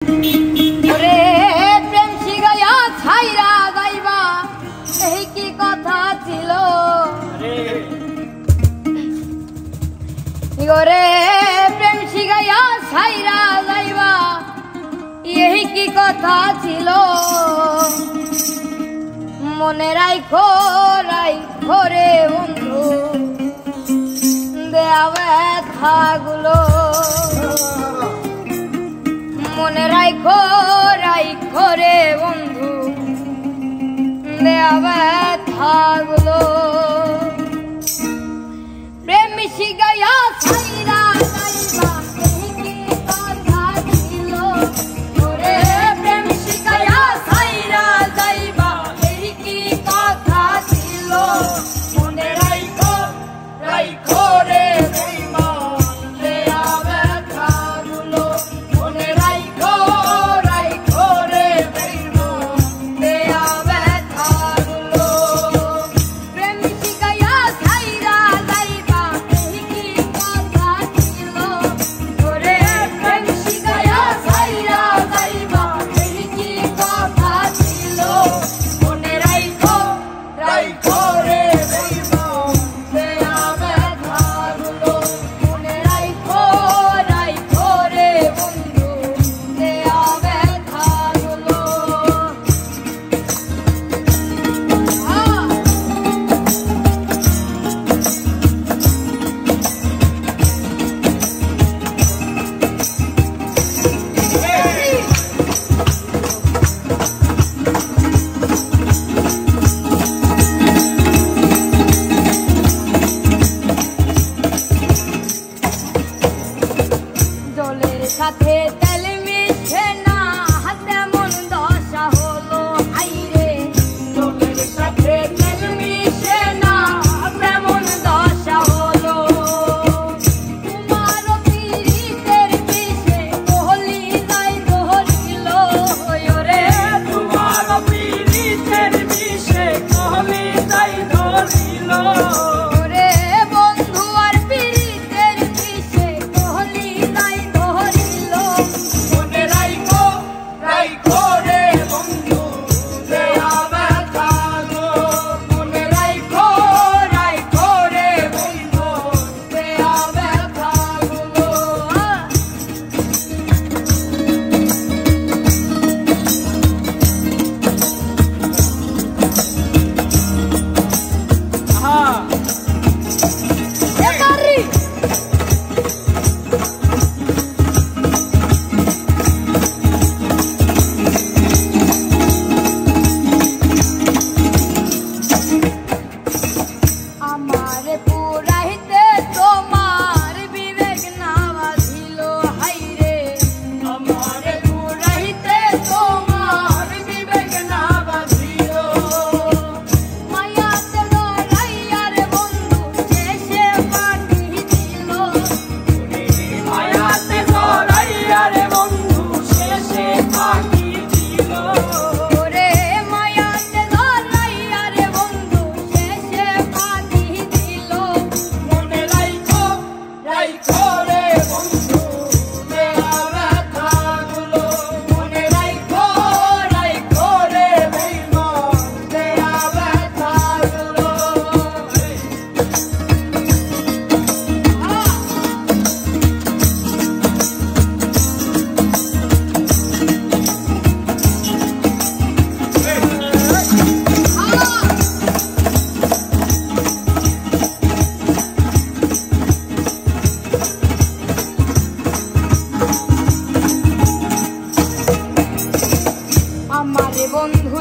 ওরে প্রেম শিখাইয়া ছাইরা যাইবা এই কি কথা ছিল ওরে প্রেম শিখাইয়া ছাইরা যাইবা এই কি কথা ছিল মনে রাইখো রাইখো রে বন্ধু দেয়া ব্যথাগুলো মনে রাইখো রাইখো রে বন্ধু দেয়া ব্যথাগুলো প্রেম শিখাইয়া ছাইরা যাইবা এই কি কথা ছিল ওরে প্রেম শিখাইয়া ছাইরা যাইবা এই কি কথা ছিল মনে রাইখো রাইখো রে সাথে তেল মিশে না তেমন দশা হলো আইরে জলের সাথে তেল মিশে না তেমন দশা হলো তোমার পীড়িতের বিষে কোহলি যাই ধরিল ওরে তোমার পীড়িতের বিষে কোহলি যাই ধরিল আমারে বন্ধু